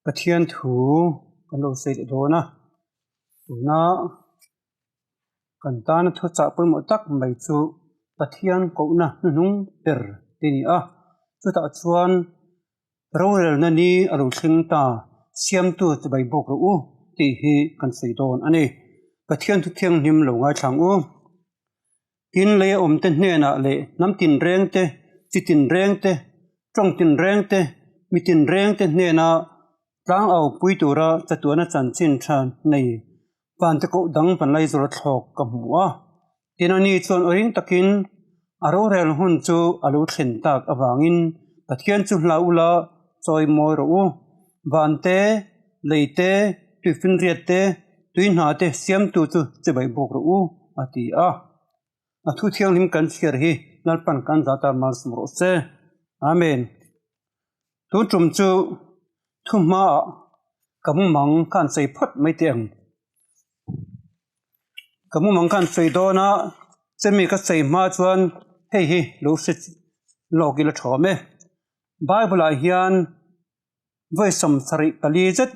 Pathian thu kan lo sei do na tuna kan tan thu cha pui mo tak mai chu pathian ko na nung per tini a chu ta chuan rowel na ni alo thling ta siam tu bai bok ro u ti hi kan sei don ani pathian thu thiang nim lo ngai thlang u tin le om te hne na le nam tin reng te chi tin reng te trong tin reng te mi tin reng te hne na tlang au pui tura chatuana chan chin than nei pan te ko dang pan lai zor thlok ka hmuwa tinani chon oring takin aro rel hun chu alu thlen tak awangin pathian chu hlaula choi moi ro u bante leite tifin riat te tuin ha te siam tu chu chebai bok ro u ati a thu thiang lim kan chiar hi nal pan kan zata mal smro se amen tu chum chu thu ma kamu mang kan sei phat mai tiang kamu mang kan sei do na chemi ka sei ma chuan hei hi lo se logil thome bible a hian voi som sari kali jet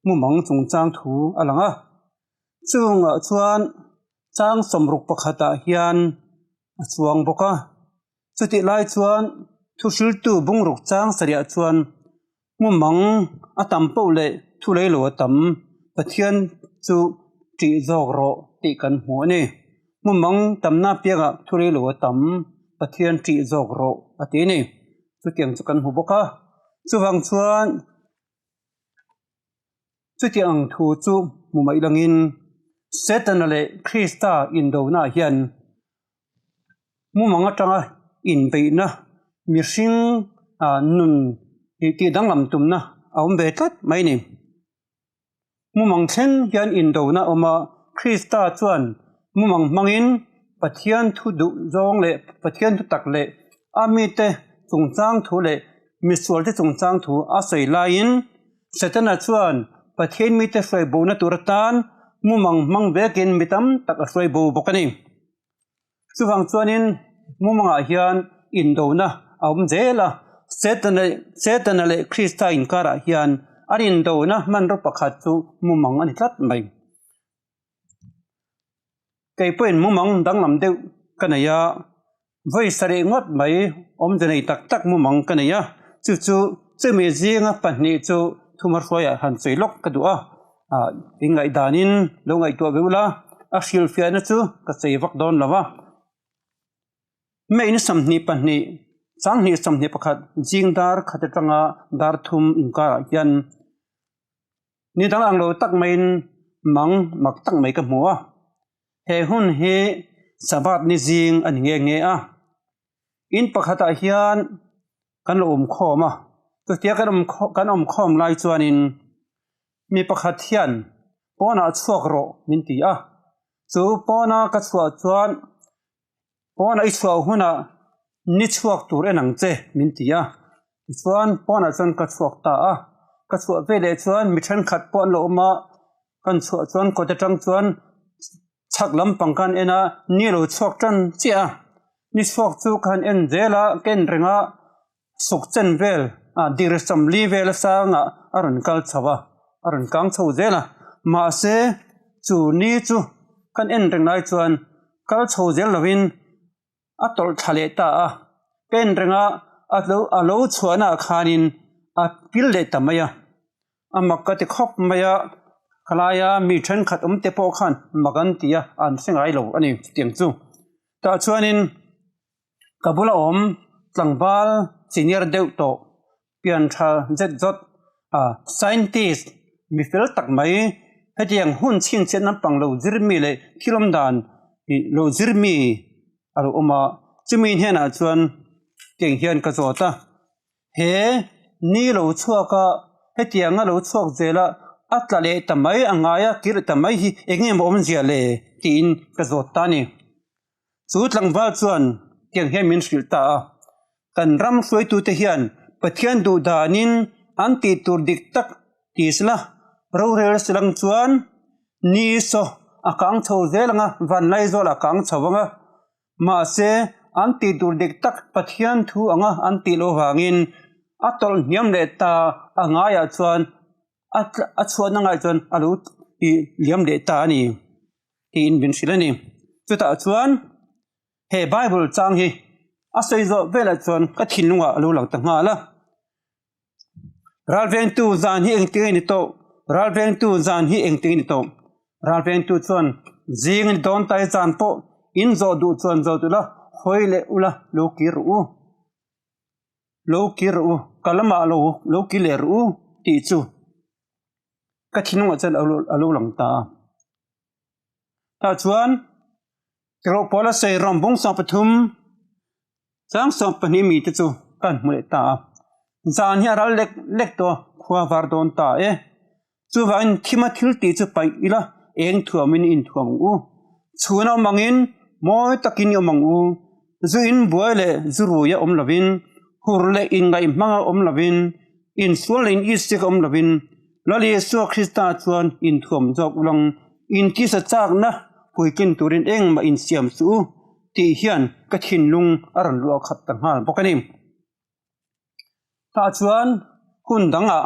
mu mang chung chang thu alanga chung chuan chang somruk pakhata hian chuang boka chuti lai chuan thu sil tu bungruk chang saria chuan mu mang atam po le thu lei lo tam pathian chu ti jok ro ti kan hmu ni mu mang tamna pianga thu lei lo tam pathian ti jok ro ati ni chu tiang chu kan hmu boka chu wang chuan chu tiang thu chu mu mai langin Satan le Krista in do na hian mu manga tanga in be na mi hring nun ti danglam tum na aum be tat mai ni mu mang chen hian in do na oma Krista chuan mu mang mangin pathian thu du zong le pathian thu tak le ami te chung chang thu le mi sual te chung chang thu a sei lain Satan a chuan pathian mi te foi bo na turatan mu mang bekin mitam tak a foi bo bokani chuwang chuanin mu manga hian in do na aum zela Satan le Krista in kara hian arin do na man ro pakhat chu mu mang ani tlat mai kei poin mu mang danglam deuh kanaya voi sare ngot mai om jenei tak tak mu mang kanaya chu chemi zinga pahni chu thumar hloya han cheilok kadua ingai danin lo ngai to beula a hil fiana chu ka cheiwak don lawa mein samni pahni changni samni pakhat jingdar khatetanga dar thum inkara hian ni dang anglo tak main mang mak tak mai ka hmuwa he hun he sabat ni jing an nge a in pakhata hian kan lo khoma to tia kan khom lai chuanin mi pakhat hian pona chuak ro min ti a chu pona ka chua chuan pona I chua huna ni chuak tur enang che min ti a chuan pona chon ka chuak ta a ka chua vele chuan mi than khat pon lo ma kan chua chuan ko te tang chuan chak lam pangkan ena ni lo chuak tan chia ni chuak chu kan en zela ken renga suk chen vel dir sam li vel sanga aron kal chawa aron kang chho zela ma se chu ni chu kan en reng lai chuan kal chho zel lovin atol thale ta a ken renga alo chuana khanin a pil le tamaya amakka te khop maya kalaya mi than khat te po khan magan tia an sengai lo ani tiang chu ta chuanin kabula om tlangwal senior deuh to pian tha zet zot scientist mi fel tak mai hetiang hun chin chen na panglo zirmi le thilom dan lo zirmi alo oma chimin hena chuan teng hian ka zota he ni lo chuaka hetianga lo chuak zela atlale tamai angaya kir tamai hi engem om zia le tin ka zota ni chu tlangwal chuan teng he min shilta kan ram soi tu te hian pathian du danin anti tur dik tak tisla ro rel silang chuan ni so akang chho zelanga van lai zol akang chawanga ma se anti tur dik tak pathian thu anga anti lo wangin atol niam le ta angaya chuan at chuan na ngai chuan alu ti liam le ta ni ti in bin sila ni chuta chuan he Bible chang hi a seizo vela chuan ka thin lunga alu lang ta nga la ralveng tu zan hi eng ti ni to ralveng tu zan hi eng ti ni to ralveng tu chuan jing ni don tai chan po in zo du chuan zo tu la hoile ula lo kiru kalama lo kileru ti chu ka thinunga chan alu lang ta chuan tro pola sei rombong sa pathum chang som pani mi te chu kan mule ta zan hi ral lek to khwa var don ta e chu van thima thil ti chu pai ila eng thuamin in thuam u chuna mangin moi takin yo mangu zuin boile zuru ya omlavin hurle ingai manga omlavin in sualin isik omlavin lali su Krista chuan in thuam jok ulang in ki sa chak na puikin turin eng ma in siam su ti hian ka thin lung aran lu khat ta hal bokani ta chuan hun danga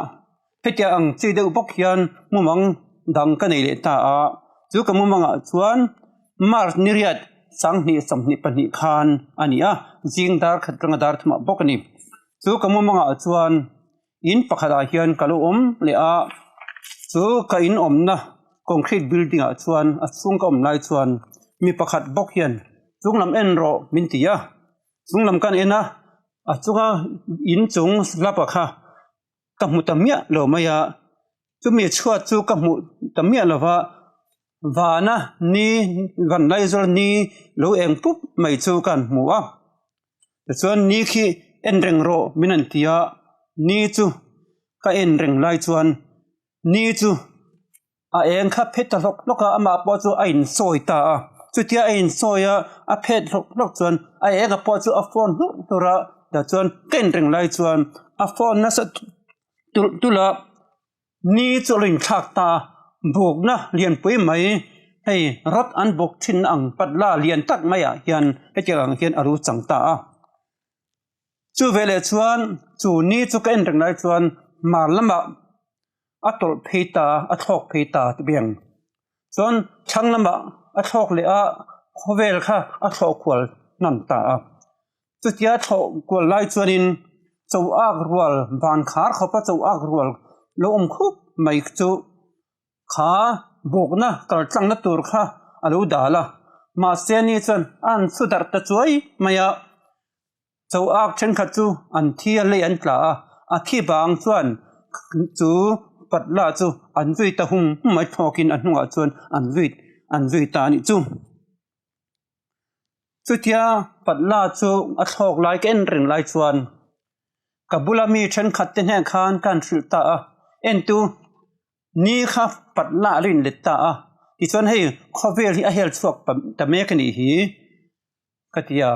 hetia ang chi deu bok hian mumang dang ka nei le ta a chu ka mumanga chuan mar niriat sangni samni pani khan ania jingdar khatranga dar thma bokani chu ka mumanga chuan in pakhara hian kalu le a chu ka in omna concrete building a chuan a chung ka om lai chuan mi pakhat bok hian chunglam en ro mintia chunglam kan ena a chunga in chung lapa kha ka mu tamia lo maya chu mi chhuwa chu ka mu tamia lova vana ni van lai zor ni lo eng pup mai chu kan mu a chuan ni khi en reng ro minantia ni chu ka en reng lai chuan ni chu a eng kha phet loka ama po chu a in soi ta a chu tia a in soya a phet lok chuan a eng a po chu a phone tura da chuan ken reng lai chuan a phone na sa tula ni chu ring thak ta buk na lian pui mai hei rot an buk thin ang patla lian tak maya hian hetirang hian aru changta a chu vele chuan chu ni chu ken reng lai chuan marlama atol pheita athok pheita tibiang chon thanglama athok le a khovel kha athok kwal nan ta a chu tia thok kwal lai chuanin chau ak rual ban khar khopa chau ak rual lo khup mai chu kha bokna kal changna tur kha alu dala ma seni chon an sudar ta chuai maya chau ak chen kha chu an thia le an tla a thi bang chuan chu patla chu an zui ta hung mai thokin an hunga chuan an zui ta ni chu tia patla chu a thok lai ken ring lai chuan kabulami chen khat te ne khan kan thil ta a en tu ni kha patla rin le ta a ti chuan hei khovel hi a hel chuak ta me kani hi katia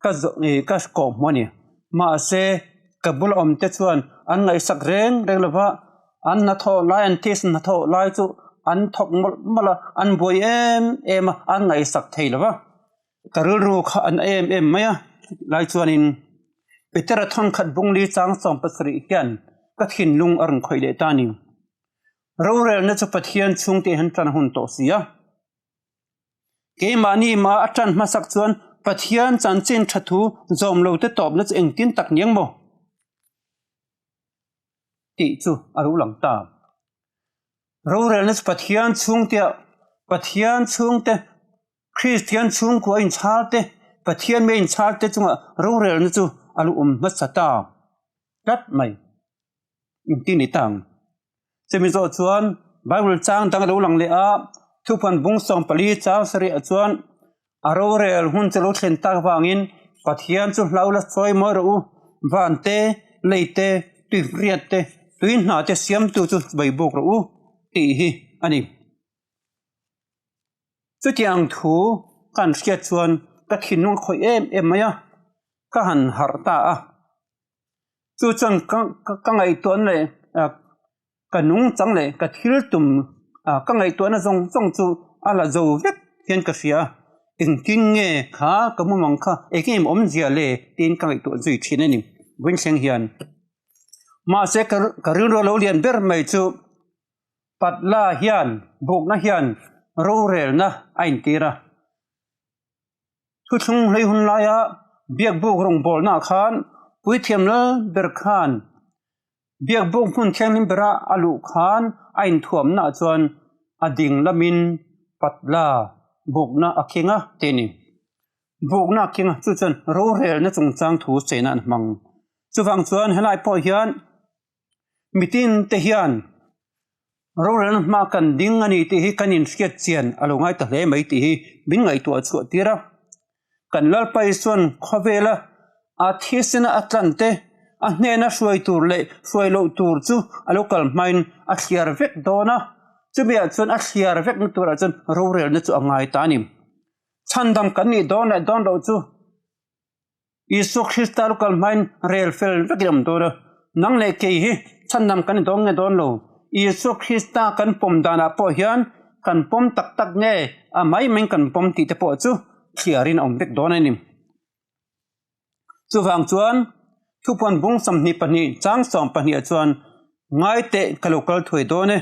ka zo ka ko moni ma se kabul om te chuan an ngai sak reng lawa an na tho lai an tis na tho lai chu an thok mala an boi em an ngai sak thei lawa karul ru kha an em maya lai chuanin petera thon khat bungli chang som pasri hian ka thin lung arn khoile tani rorel na chu pathian chungte han tan hun to sia ke mani ma atan masak chuan pathian chanchin thathu zom lo te top na eng tin tak niang mo ti chu aru lang ta rorel na pathian chungte Christian chung ko in chalte pathian me in chalte chunga rorel na chu alu masata tat mai in tin ni tang chemi zo chuan Bible chang dang lo lang le a thupan bung song pali chaw sari a chuan arorel hun chelo thlen ta wangin pathian chu hlaula choi mo ro vante leite tivriate tuin na te siam tu chu bai bok ro ti hi ani chu tiang thu kan sia chuan ka thinung khoi em maya ka han har ta a chu chuan ka ngai ton le ka nung chang le ka thil tum ka ngai to na zong chu ala zo vek hian ka sia eng tin nge kha ka mu mang kha ekim om zia le tin ka ngai to zui thin ani win seng hian ma se ka ru lo lian ber mai chu patla hian buk na hian ro rel na ain tira thu thung lei hun la ya biak buk rong bol na khan pui thiam la ber khan biak buk hun thiangin bera alu khan ain thuam na chuan ading lamin patla buk na akhinga teni buk na akhinga chu chuan ro rel na chungchang thu chena an hmang chuwang chuan helai po hian mitin te hian ro rel ma kan ding ani ti hi kanin hriat chian alungai ta hle mai ti hi bin ngai tu chu tira kan lal pai chuan khawela a thisina atlante a hnena hruai tur le hruai lo tur chu a local main a hliar vek dona chubia chuan a hliar vek na tur a chuan ro rel na chu angai ta ni chandam kan ni don lo chu isu Krista local main rel fel vekiram dona nang le ke hi chandam kan dong nge don lo isu Krista kan pom dana po hian kan pom tak tak nge a mai men kan pom ti te po chu hliarin om vek dona ni chuwang chuan thupon bung samni pani chang som pani chuan ngai te kalokal thoi done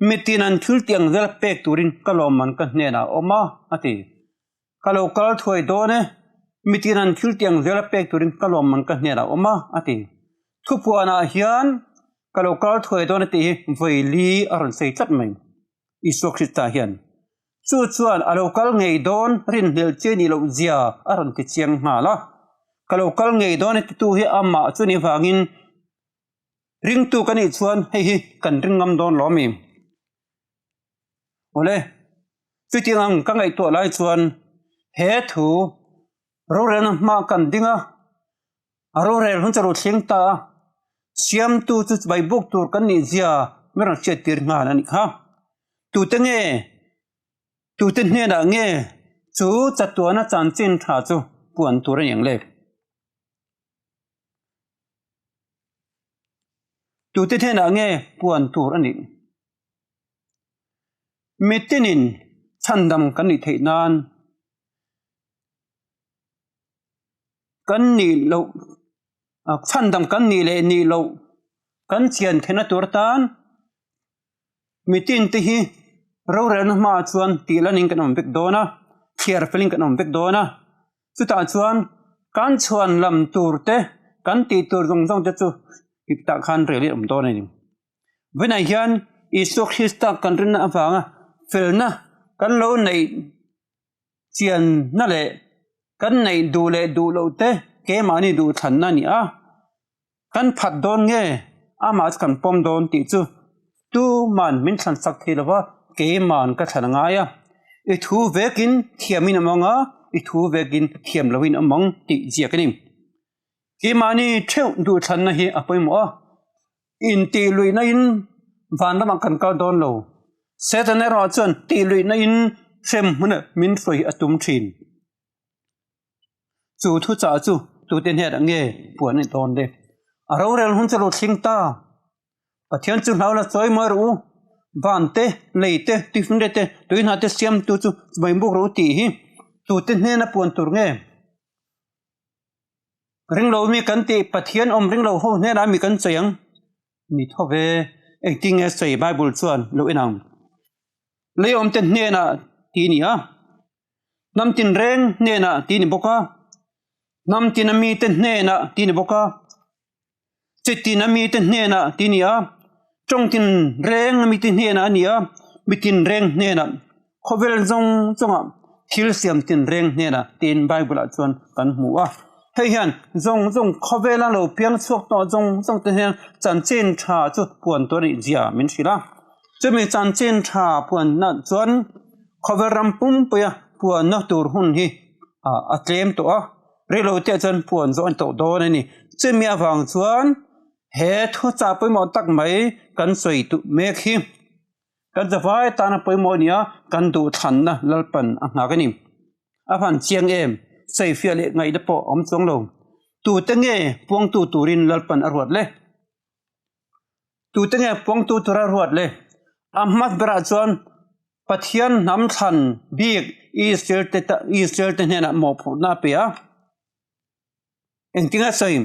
mitinan thul tiang zel pek turin kalom man ka hne na oma ati kalokal thoi done mitinan thul tiang zel pek turin kalom man ka hne na oma ati thupuana hian kalokal thoi done ti voili aron sei chat mai isu Krista hian chu chuan alokal ngei don rin hel che ni lo zia aron ti chiang ma la kalokal ngei don ti tu hi amma chu ni wangin ring tu kani chuan hei hi kan ringam don lo mi ole fitingang ka ngai to lai chuan he thu ro rel ma kan dinga aro rel hun charu thleng ta siam tu chu bai buk tur kan ni zia merang che tir nga ani kha tu te hne na nge chu chatuana chanchin tha chu puan tur yang le tu te hne na nge puan tur ani mitinin chandam kan ni theinan kan ni lo chandam kan ni le ni lo kan chian thena tur tan mitin te hi ro rel ma chuan ti lanin kan om bek dona thiar feeling kan om bek dona chuta chuan kan chuan lam tur te kan ti tur jong jong te chu ipta khan reli om dona ni vena hian isu Krista kan rin awanga felna kan lo nei chian na le kan nei du le du lo te ke mani du than na ni a kan phat don nge ama kan pom don ti chu tu man min than sak thilawa ke man ka thana nga ya I thu vekin thiamin amanga I thu vekin thiam lawin among ti zia kanim ke mani theu du than na hi apoi mo in ti lui na in van lam kan ka don lo setane ro chon ti lui na in sem mun min foi atum thin chu thu cha chu tu ten he nge puan ni ton de aro rel hun chalo thingta pathian chu hlaula choi mo ru van te leite tifun de te tuin ha te siam tu chu mai buk ro ti hi tu ten he na puan tur nge ring lo mi kan ti pathian om ring lo ho ne na mi kan chayang ni thove acting as say bible chuan lo inang le om ten ne na ti ni ha nam tin reng ne na ti ni boka nam tin mi ten ne na ti ni boka chitin mi ten ne na ti ni a trong tin reng mi tin ne na ni a mi tin reng ne na khovel zong zonga thil siam tin reng ne na tin bible a chuan kan mu a hei hian zong khovela lo piang chuak to zong te hian chan chen tha chu puan to ri zia min sila chumi chan chen tha puan na chuan khovel ram pum puya puan na tur hun hi a tlem to a relo te chan puan zo an to do ni chumi awang chuan he thu cha poi mo tak mai kan soi tu mek hi kan zawai ta na poi mo nia kan du than na lalpan a nga ka ni a phan chiang em sei fia le ngai da po om chong lo tu te nge puang tu turin lalpan arwat le tu te nge puang tu tura ruat le ahmat bra chuan pathian nam than big Israel te na mo phu na pe a engtinga sai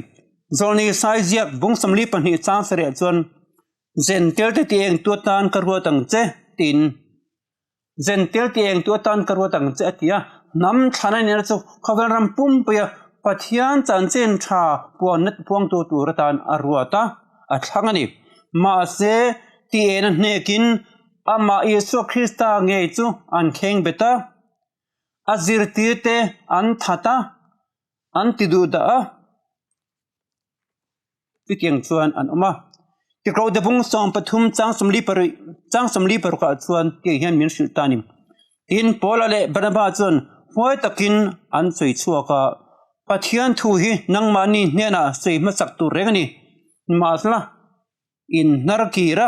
zolni sai ziak bung samli pan hi chang sare chuan zentel te tieng tu tan karwa tang che tin zentel tieng tu tan karwa tang che atia nam thana ne chu khavel ram pum pya pathian chan chen tha puan nat puang tu tu ratan arwata a thangani ma se ti en nekin ama Yesu Krista nge chu an kheng beta azir ti te an thata an tidu da ti tieng chuan an oma ti kro de bung som pathum chang somli par ka chuan ti hian min sil tanim tin pola le baraba chuan hoi takin an choi chuaka pathian thu hi nangmani hena sei ma sak tu regani masla in narkira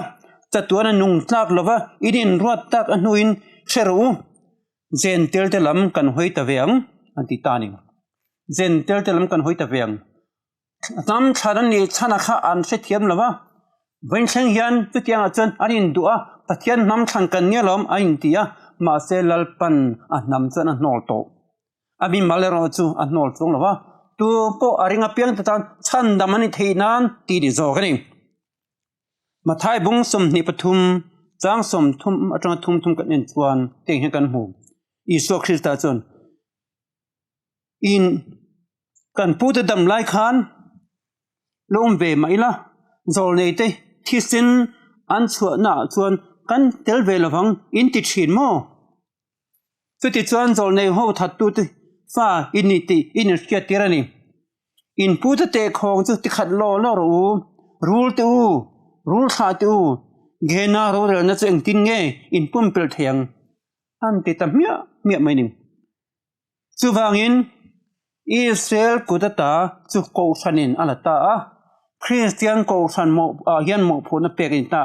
chatuana nung tlak lova idin ruat tak anuin sheru zentel te lam kan hoi ta veang anti taning zentel te lam kan hoi ta veang nam tharan ni chana kha an se thiam lova vain thleng hian chu tiang a chon anin du'a pathian nam thang kan nia lom a in tia ma se lalpan a nam chan a hnol to abi malero chu a hnol chung lova tu po aringa piang ta tan chan damani theinan ti di zo gani mathai bung som ni pathum chang som thum atang thum kan en chuan te he kan hu Isu Krista chon in kan pu te dam lai khan lom ve maila zol nei te thisin an chua na chuan kan tel ve lawang in ti thin mo chu ti chuan zol nei ho that tu te fa initi in ria tirani in pu te khong chu ti khat lo ru rul te u rul kha te u gena ro re na cheng tin nge in pum pel thiang an ti ta mia mai ning chu wangin Israel kudata chu ko sanin alata Christian ko san mo hian mo phuna pekin ta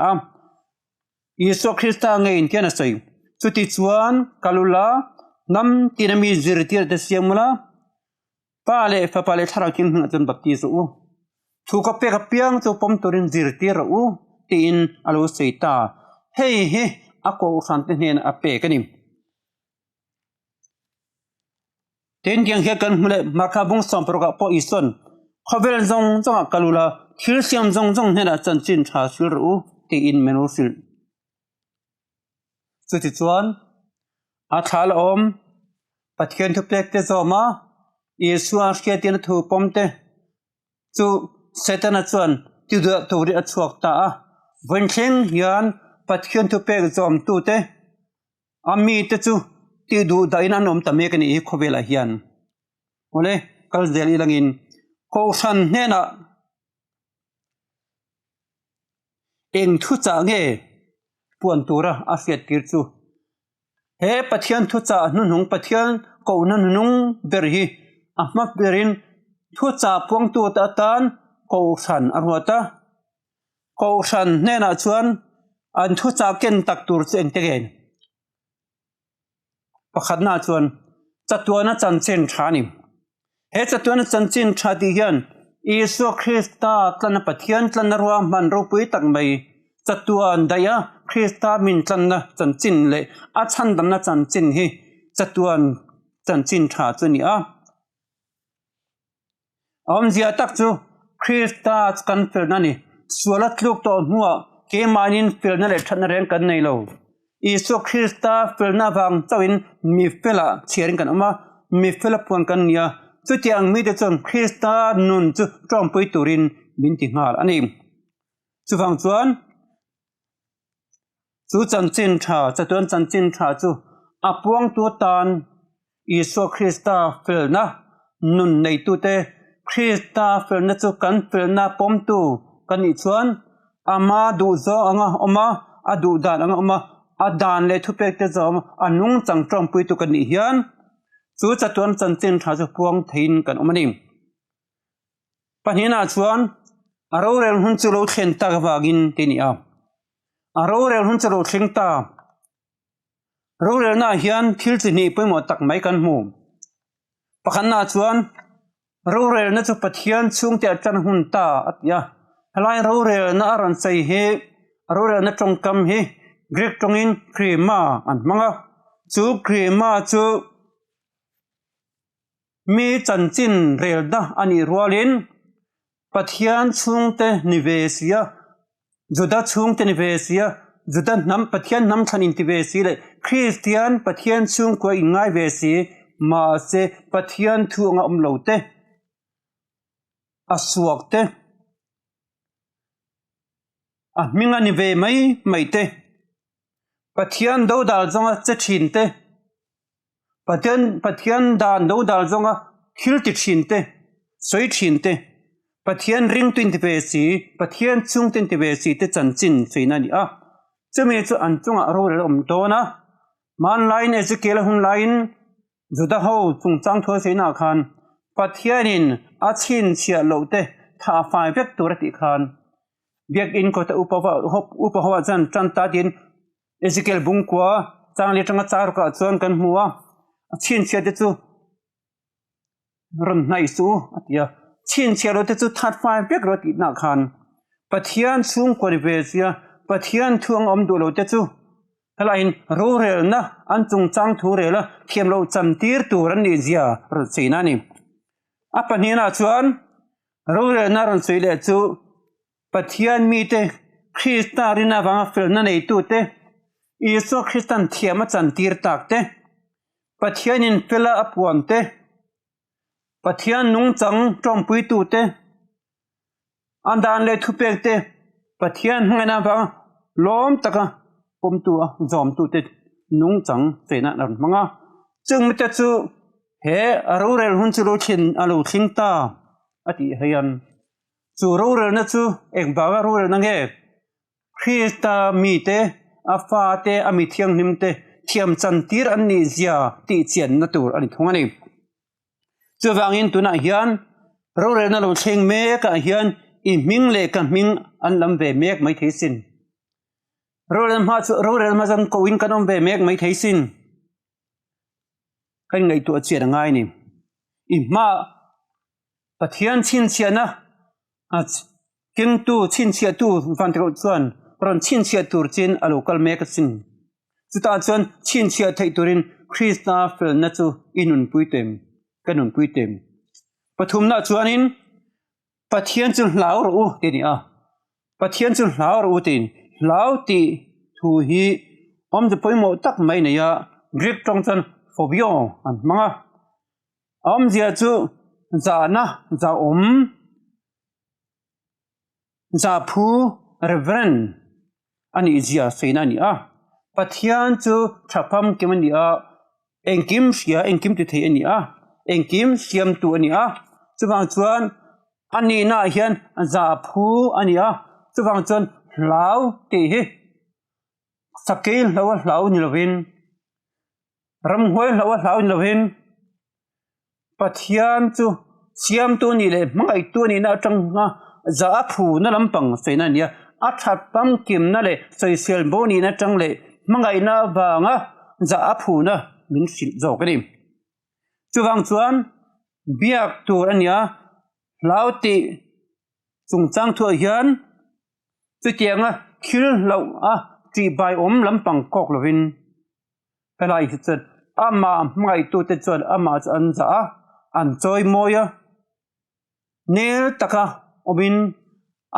Yesu Krista ngein kiana sai chu ti chuan kalula nam tinami zirtir de siamula pale fa pale tharakin hna chun baptizo u thu ka pe ka piang chu pom turin zirtir u tin alo seita hei he ako san te nen a pe kanim ten yang he kan mule makabung som proga po ison khavel zong kalula thil siam zong hena chan chin tha sil ru ti in menu sil chu ti chuan a thal om pathian thu plek te zoma Yesu a khia tin thu pomte chu setana chuan ti da tori a chuak ta wen thleng hian pathian thu pek zom tu te ami te chu ti du da in anom ta me kani khobela hian ole kal zeli langin ko san hena eng thu cha nge puan tura a fiat tir chu he pathian thu cha nun hung pathian ko nan nung ber hi a ma berin thu cha puang tu ta tan ko san arwata ko san hena chuan an thu cha ken tak tur chen te gen pakhatna chuan chatuana chan chen thani he chatuana chan chen tha ti hian Yesu Krista tlana pathian tlana ruwa man ro pui tak mai chatuan daya Krista min tlana chan chin le a chan damna chan chin hi chatuan chan chin tha chu ni a om zia tak chu Krista kan fel na ni suala tluk to huwa ke manin fel na le thana reng kan nei lo Yesu Krista fel na wang chawin mi fela chiaring kan ama mi fela puan kan nia chu tiang mi de chon Krista nun chu trom pui turin min ti ngal ani chu wang chuan chu chan chin tha chatuan chan chin tha chu apuang tu tan Yesu Krista fel na nun nei tu te Krista fel na chu kan fel na pom tu kan ni chuan ama du zo anga oma adu dan anga oma adan le thu pek te zom anung chang trom pui tu kan ni hian chu chatuan chan chin tha chu puang thein kan omani panhina chuan aro rel hun chu lo thlen ta wagin te ni a aro rel hun chu lo thleng ta ro rel na hian thil chi ni poimo tak mai kan mu pakhanna chuan ro rel na chu pathian chung te chan hun ta atya halai ro rel na ran sei he ro rel na tong kam he Greek tongin krima an manga chu krima chu mi chan chin rel da ani rualin pathian chung te nivesia Juda chung ten ve sia Juda nam pathian nam than in ti ve si le Christian pathian chung ko ingai ve si ma se pathian thu nga lo te asuak te minga ni ve mai te pathian do dal zonga che thin te pathian dan do dal zonga thil ti thin te soi thin te pathian ring twin ti ve si pathian chung ten ti ve si te chan chin feina ni a chumi chu an chunga ro re om to na man line ezekiel hun line juda ho chung chang tho seina khan pathianin a chin chia lo te tha fai vek tur ti khan biak in ko ta upawa jan chan ta din ezekiel bung kwa chang le tanga char ka chon kan huwa chin chia te chu ron nai su atia chin chia lo te chu that fai vek ro ti na khan pathian chung ko ri ve sia pathian thuang om du lo te chu halain ro rel na an chung chang thu re la thiam lo cham tir tur an ni zia ro cheina ni apa ni na chuan ro rel na ron chei le chu pathian mi te Krista rina wanga fel na nei tu te Isu Kristan thiama chan tir tak te pathian in pela apuan te pathian nung chang trong pui tu te andan le thupek te pathian ngana wanga lom taka pom tu zom tu te nung chang feina ran manga chung mi te chu he arurel hun chu lo thin alo thing ta ati hayan chu rurel na chu ek bawa rurel na nge Krista mi te afa te ami thiang nim te thiam chan tir an ni zia ti chen na tur ani thong ani chu wangin tuna hian rurel na lo theng me ka hian I ming le ka ming an lam ve mek mai theisin rurel ma jang ko in kanom ve mek mai theisin kan ngai tu che rangai ni I ma pathian chin chiana king tu chin chia tu van tro chuan ron chin chia tur chin a local mek sin chuta chuan chin chia thei turin Krista fel na chu inun puitem kanun puitem pathum na chuanin pathian chu hlau ro ti ni a pathian chu hlau ro tin hlau ti thu hi om je poimo tak mai na ya grip tong chan phobio an manga om zia chu za na za za phu reverend ani zia feina ni a pathian chu thapam kimani a engkim sia engkim ti thei ani a engkim siam tu ani a chuwang chuan ani na hian za phu ani a chuwang chuan hlau ti hi sakil hlau ni lovin ram hoi hlau ni lovin pathian chu siam tu ni le mangai tu ni na tang nga za phu na lampang feina ni a thapam kim na le social boni na tang le mangai na wanga za phu na min sil zo kanim chuwang chuan biak tur ania lauti chung chang thu hian chu tianga khil lo a ti bai om lampang kok lovin pelai chet ama mai tu te chuan ama an za an choi moya nel taka obin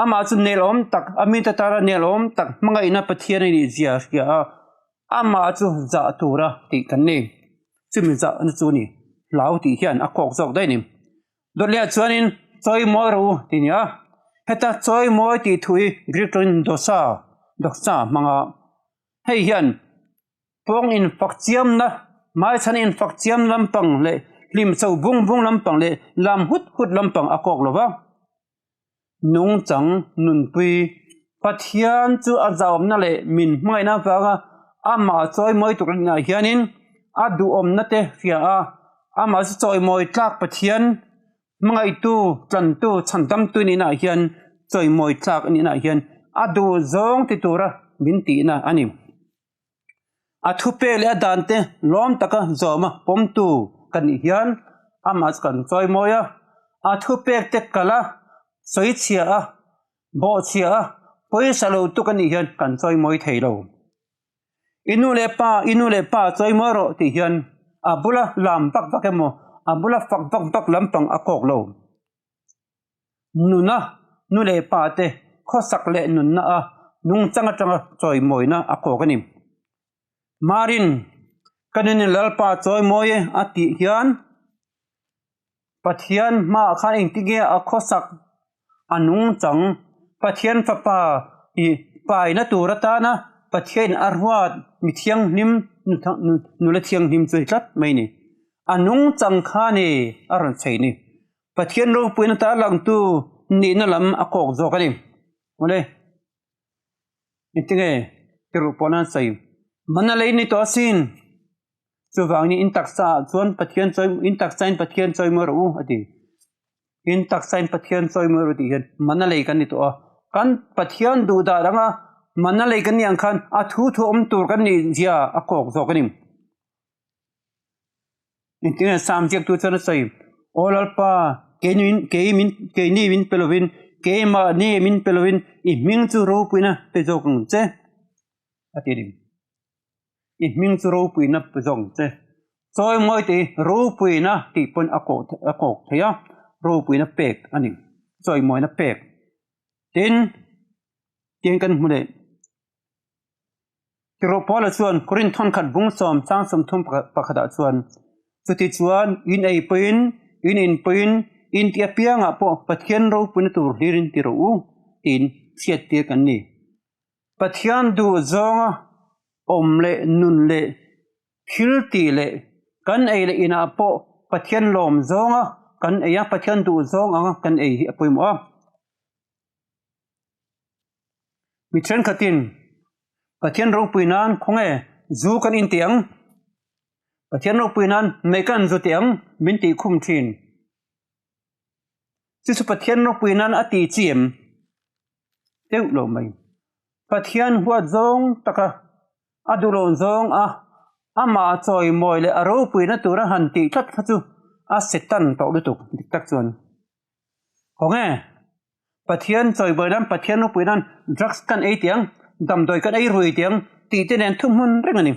ama chu nelom tak ami ta tara nelom tak mangai na pathian ni zia ya ama chu za tura ti kan ni chumi za an chu ni lau ti hian a kok jok dai ni dolia chuanin choi mo ro ti nia heta choi mo ti thui gritrin dosa manga hei hian pong in fakchiam na mai chan in fakchiam lampang le lim chau bung lampang le lam hut lampang a kok lova nung chang nun pui pathian chu azawm na le min mai na wanga ama choi moi tu na hianin adu om na te fia a ama choi moi tlak pathian mangai tu tlan tu chandam tu ni na hian choi moi tlak ni na hian adu zong ti tura min ti na ani athupe le dante lom taka zoma pom tu kan hian ama kan choi moya athupe te kala soi chia a bo chia a poisa lo tu kan hian kan choi moi theilo inu le pa choi mo ro ti hian abula lam pak pakemo abula fak lampang akok lo nuna nu le pa te khosak le nun na a nung changa choi moina ako kanim marin kanin lalpa choi moye ati hian pathian ma khan engtige akhosak anung chang pathian papa I pai na turata na pathian arwat mithiang nim nula thiang nim chui tlat mai ni anung chang kha ni aron chei ni pathian ro puina ta lang tu ni na lam akok zo kanim mole itinge kiru pona sai manalei ni to sin chuwang ni in taksa chuan pathian choi in taksain pathian choi mo ru ati in taksain pathian choi mo ru ti hian manalei kan ni to kan pathian du da ranga manalei kan yang khan a thu tur kan ni zia akok zo kanim itinge samjek tu chana sai olalpa keini min pelovin kema ni min pelovin I ming chu ro puina pe jong che atirim I ming chu ro puina pe jong che choi moi ti ro puina ti pon akok thaya ro puina pek ani choi moi na pek tin kan mule kiro pola chuan korin thon khat bung som chang som thum pakhada chuan chuti chuan in ei pin in tia pianga po pathian ro puina tur hirin ti ro in siat te kan ni pathian du zonga omle nunle khilti le kan ei le ina po pathian lom zonga kan eya pathian du zonga kan ei hi apoimo mi tren khatin pathian ro puinan khonge zu kan in tiang pathian ro puinan me kan zu tiang min ti khum thin chu pathian ro puinan ati chim teu lo mai pathian huat zong taka adulon zong ama choi moi le aro puina tura han ti that khachu a setan to lu tuk tak chuan khonge pathian choi boilam pathian ro puinan drugs kan ei tiang dam doi kan ei rui tiang ti te nen thum hun reng ani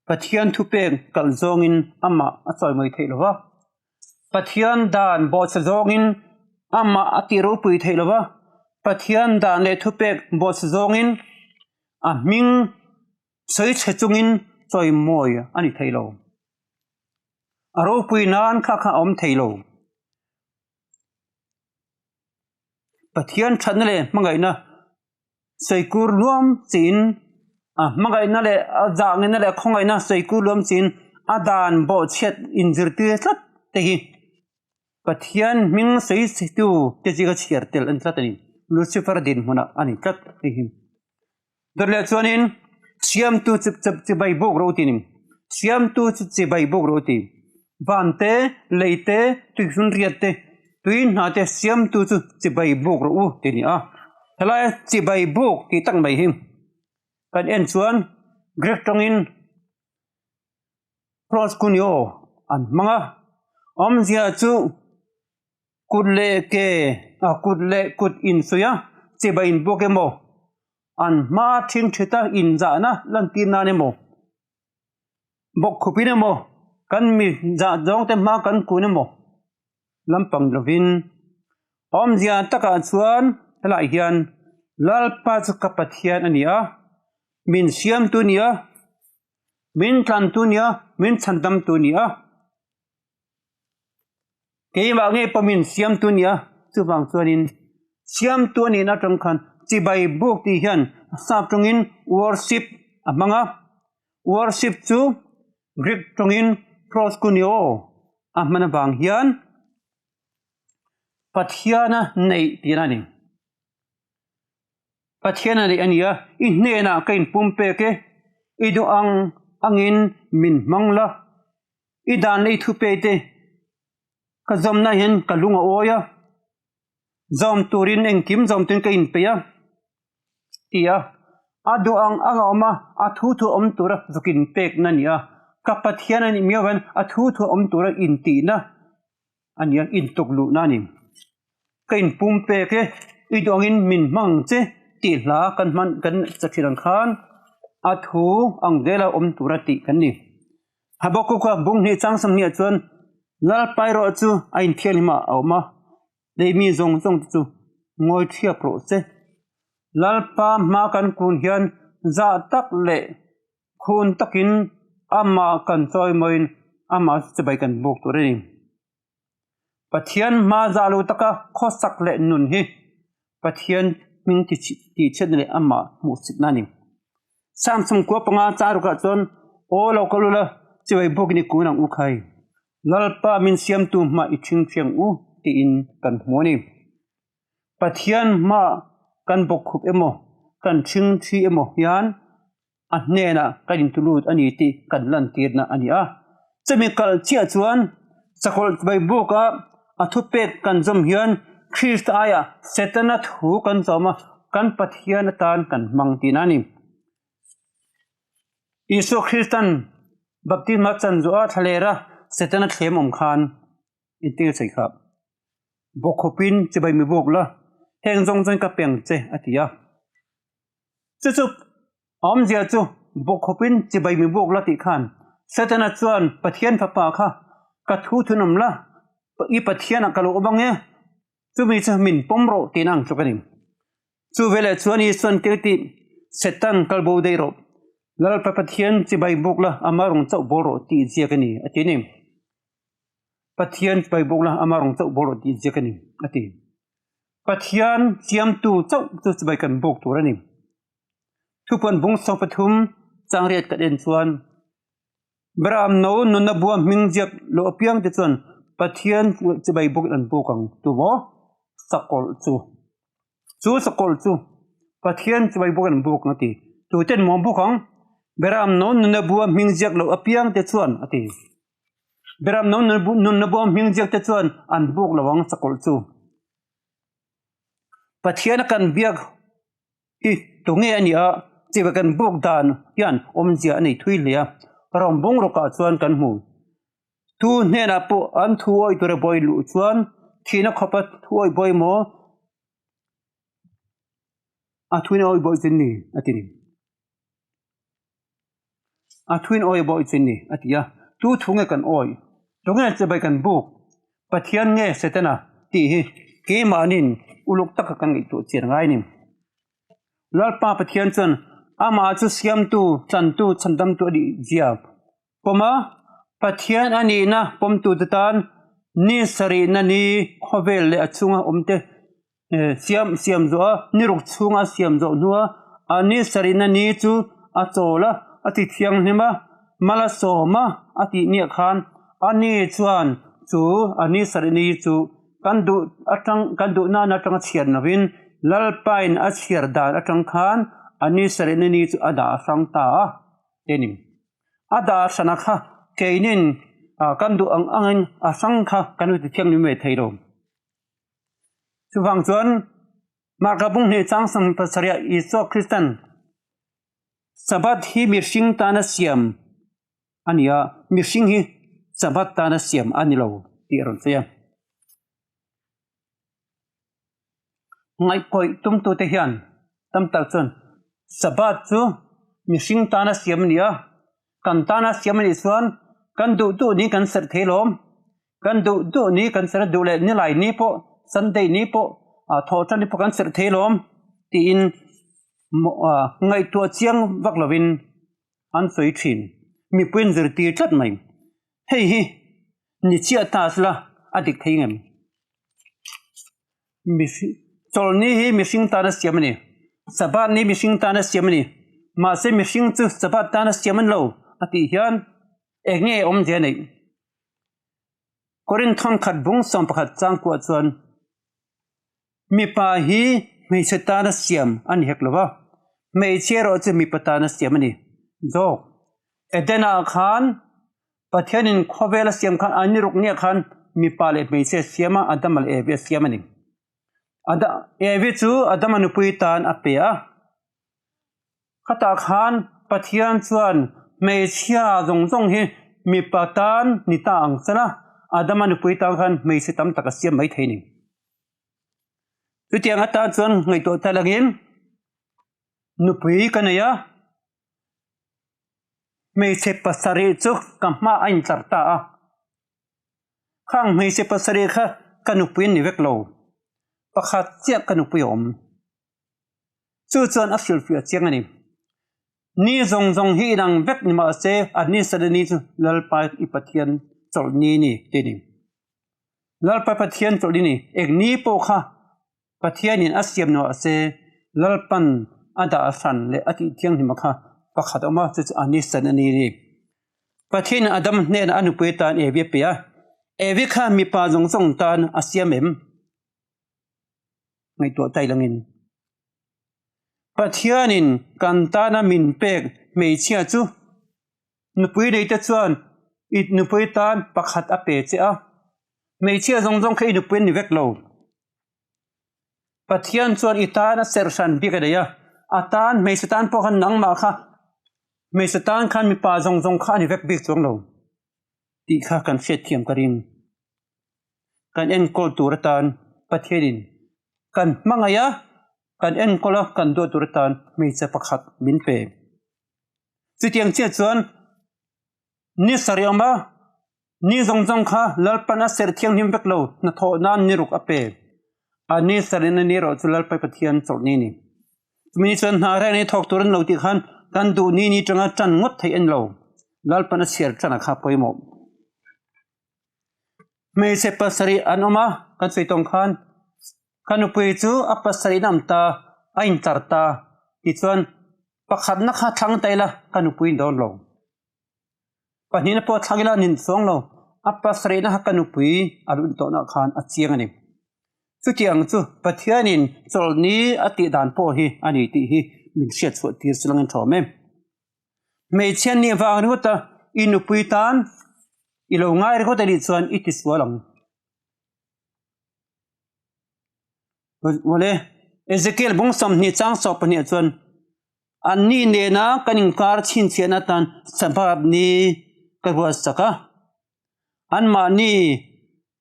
pathian thu pek kal zongin ama a choi moi theilowa pathian dan bo cha zongin ama ati ro pui theilowa pathian dan le thu pek bo cha zongin a ming sei chechungin choi moi ani theilo aro pui nan kha om theilo pathian chanle mangai na seikur luam chin mangai na le jang na le khongai na seikur luam chin adan bo chet injirti tlat te hi pathian ming sei situ te jiga chhertel an tlatani lucifer din huna ani tlat te hi dorle chuanin siam tu chip bai bok ro tinim siam tu chip bai bok ro ti vante leite tuisun riate tuin na te siam tu chip bai bok ro ti ni thalai chip bai bok ti tang mai him kan en chuan grek tongin cross kunyo an manga om zia chu kudle ke kut in suya chip bai in bokemo an ma thing thita in za na lan tin na ne mo bok khupine mo kan mi za jong te ma kan ku ne mo lampang lovin om zia taka chuan thlai hian lalpa chu kapathian ania min siam tu nia min tlan tu nia min chandam tu nia ke ma nge pamin siam tu nia chu wang chuanin siam tu ni na tang khan chi bai buk ti hian sap tungin worship amanga worship chu Greek tungin cross kunyo amana bang hian pathiana nei tirani pathiana ni ania inne na kain pumpe ke idu angin min mangla idan nei thupe te ka zomna hen kalunga oya zom turin engkim zom tin kain peya tia adu anga oma athu om tura zukin pek nania kapathiana ni miawan athu om tura inti na ania intoklu nani kain pumpe ke idongin min mang che ti hla kan man kan chakhiran khan athu angdela om tura ti kan ni haboko ka bung ni changsam ni chuan lal pairo chu ain thian ma awma dei mi zong chu ngồi thiệp pro se lalpa ma kan kun hian za tak le khun takin ama kan choi moin ama chibai kan buk tur ni pathian ma zalu taka khosak le nun hi pathian ming ti chen le ama mu sit na ni samsung ko panga charu ka chon o lokalula chibai buk ni kunang u khai lalpa min siam tu ma I thing thiang u ti in kan hmoni pathian ma kan bok khup emo kan thing thi emo hian a hnena kan tulut ani ti kan lan tir na ani a chemical chia chuan sakol bai boka athupet kan zom hian Christ aya setana thu kan zoma kan pathian tan kan mang tinani Isu Christan baptisma chan zo a thalera setana thlem om khan itil sei kha bokhopin chibai mi bokla heng zong zong ka peng che atia chu om zia chu bokhopin chibai mi bokla ti khan setana chuan pathian phapa kha ka thu thunam la I pathian ka lo bange chu mi cha min pomro tinang chukanim chu vele chuan I son ti setan kalbo dei ro lal pathian chibai bokla amarung chau boro ti jiakani atini pathian chibai bokla amarung chau boro ti jiakani ati pathian chiam tu chau chu chibai kan bok turani thupan bung so pathum changriat ka den chuan bram no nunna buam mingjak lo apiang te chuan pathian chibai bok an bokang tu mo sakol chu pathian chibai bok an bok ngati tu ten mo bokang beram no nunna buam mingjak lo apiang te chuan ati beram no nunna buam mingjak te chuan an bok lawang sakol chu pathian kan biak I tunge ani a chibai kan bok dan hian omjia nei thui lia rombong roka chuan kan mu tu hena po an thuoi tur boy lu chuan thina khopa thuoi boy mo a thuin oi boy chin ni atini a thuin oi boy chin ni atia tu thunge kan oi tunge chibai kan buk pathian nge setana ti hi ke manin uluk tak kan ngi tu chir ngai ni lalpa pathian chan ama chu siam tu chan tu chandam tu di zia poma pathian ani na pom tu tan ni sari na ni khovel le achunga omte siam zo ni ruk chunga siam zo nuwa ani sari na ni chu achola ati thiang hema mala soma ati ni khan ani chuan chu ani sari ni chu kan du na tang chian nawin lalpain a chiar dan atang khan ani sari na ni chu ada sang ta tenim ada sanakha keinin kan du ang asang kha kanu ti thiang ni me thairo chuwang chuan markabung he changsang pasaria iso Christian sabat hi mirsing tana siam ania mirsing hi sabat tana siam anilo ti ron sia ngai koi tum tu te hian tam tal chun sabat chu mirsing tana siam nia kan tana siam ni chuan kan du ni kan ser thelom kan du ni kan ser du le ni lai ni po Sunday ni po tho chan ni po kan ser thelom ti in ngai tu chiang vak lovin an soi thin mi puin zir ti chat mai hei hi ni chia ta sla adik theingem mi chol ni hi mi sing ta na siam ni sabat ni mi sing ta na siam ni ma se mi sing chu sabat ta na siam an lo ati hian enge om je nei korin thon khat bung som pakhat chang kwa chuan mi pa hi me cheta na siam an hek lova me chero chu mi pata na siam ani zo edena khan pathianin khowela siam khan ani ruk nia khan mi pa le me che siama adamal e ve siam ani ada evi chu adaman pui tan apea khata khan pathian chuan me chia zong zong hi mi patan ni ta ang sana adaman pui ta khan me se tam taka siam mai theini tu tiang ata chuan ngai to talangin nu pui kanaya me se pasari chu kamma ain charta a khang me se pasari kha kanu pui ni vek lo pakhat chiak kanu puyom chu chuan a fil fi chiang ani ni zong hi nang vek ni ma se ani sadani chu lalpa I pathian chorni ni tini lalpa pathian chorni ni ek ni po kha pathian in asiam no ase lalpan ada san le ati thiang ni makha pakhat ama chu ani sadani ni pathian adam ne na anu puitan evi pia evi kha mi pa zong tan asiam em ngai to tai langin pathianin kantana min pek mei chia chu nupui nei ta chuan it nupui tan pakhat a pe che a mei chia zong khai nupui ni vek lo pathian chuan itan a ser san bi ka ya atan mei satan po khan nang ma kha mei satan khan mi pa zong kha ni vek bi chuang lo ti kha kan set thiam karin kan en kol turatan pathianin kan mangaya kan en kola kan do turatan mi che pakhat min pe chitiang che chuan ni sariama ni zong kha lalpana ser thiang him vek lo na tho nan ni ruk ape ani sarina ni ro chulal pa pathian chorni ni mi chuan na ra ni thok turan lo ti khan kan du ni tanga chan ngot thei en lo lalpana ser chana kha poimo me se pasari anoma kan seitong khan kanu pui chu apasari namta ain tarta ti chuan pakhat na kha thang taila kanu pui don lo panina po thangila nin song lo apasari na kanu pui alun to na khan achiang ani chu tiang chu pathianin cholni ati dan po hi ani ti hi min siat chu ti silang thome me chen ni wang ru ta inu pui tan ilo ngai ro ta ri chuan itis walang wale Ezekiel bung sam ni chang so pani chuan anni ne na kaning kar chin chena tan sabab ni karwa saka an ma ni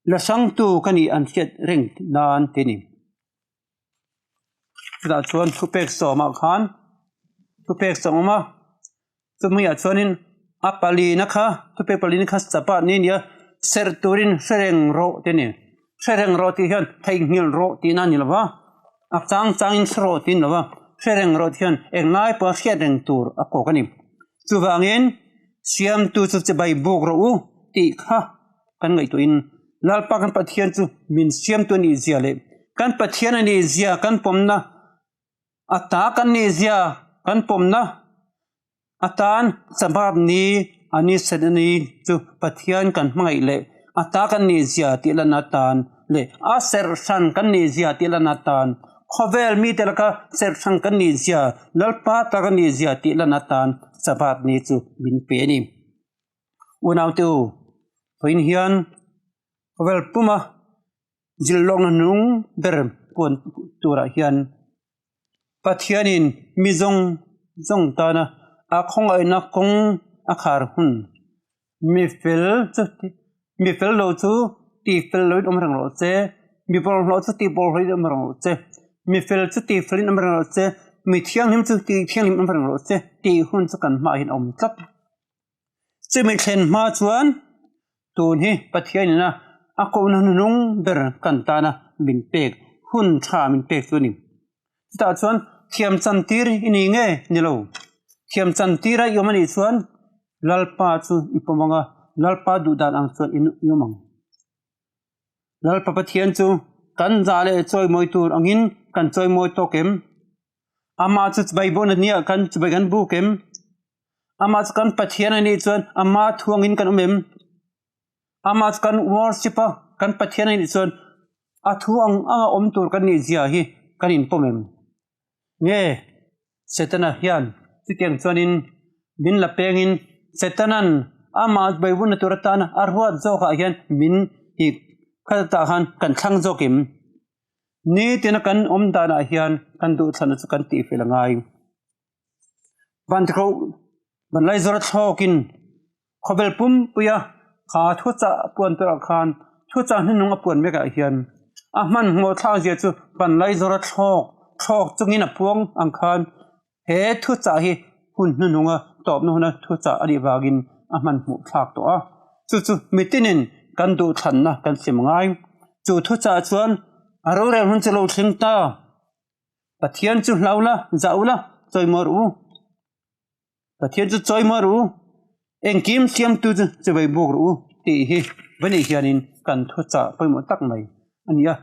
la sang tu kani an chet reng nan teni da chuan thupek so ma khan thupek so ma chumi a chuanin apali na kha thupe pali na kha chapa ni nia ser turin sereng ro teni sereng ro ti hian thei ngil ro ti na ni lawa a chang in ro tin lawa sereng ro hian eng nai pa sereng tur a ko kani chuwangin siam tu chu che bai buk ro u ti kha kan ngai to in lalpa kan pathian chu min siam tu ni zia le kan pathian ani zia kan pomna ata kan ni zia kan pomna atan sabab ni ani sadani chu pathian kan mangai le ata kan ni zia ti la natan le a ser san kan ni zia ti la natan khovel mi telaka ser san kan ni zia lalpa ta kan ni zia ti la natan sabab ni chu min pe ni unaw tu toin hian khovel puma jillong nung ber pon tura hian pathianin mizong tana a khong ai na kong a khar hun mi fel lo chu ti fel lo omrang lo che mi bol lo chu ti bol lo omrang lo che mi fel chu ti fel omrang lo che mi thiang him chu ti thiang him omrang lo che ti hun chu kan ma hin om tlap che mi thlen ma chuan tun hi pathian na a ko na nung ber kan ta na min pek hun tha min pek chu ni ta chuan thiam chan tir ini nge ni lo thiam chan tira yomani chuan lalpa chu ipomanga lalpa du dan ang chuan in yomang lalpa pathian chu kan zale choi moi tur angin kan choi moi to kem ama chu bai bon nia kan chu bai gan bu kem ama chu kan pathian ani chuan ama thuangin kan umem ama chu kan worshipa kan pathian ani chuan a thuang anga om tur kan ni zia hi kan in pomem nge setana hian chutiang chuanin min la pengin setanan ama bai bun turatan arhuat zo kha hian min hi khata han kan thlang zokim ni tina kan om dana hian kan du thana chu kan ti filangai ban lai zora thokin khobel pum puya kha thucha puan tura khan thucha hinung puan meka hian ahman ngo thla je chu ban lai zora thok chungin a puang ang khan he thucha hi hun nunga top no na thucha ari wagin ahman mu thak to a chu mitinin kan du than na kan sim ngai chu thucha chuan aro rel hun chelo thing ta pathian chu hlaula zaula choimor u pathian chu choimor u engkim siam tu chu bai bok ru ti hi bani hianin kan thu cha poimo tak mai ania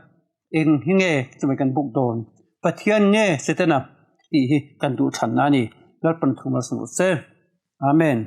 eng hinge chu bai kan buk don pathian nge setena ti hi kan du than na ni lar pan thuma su se amen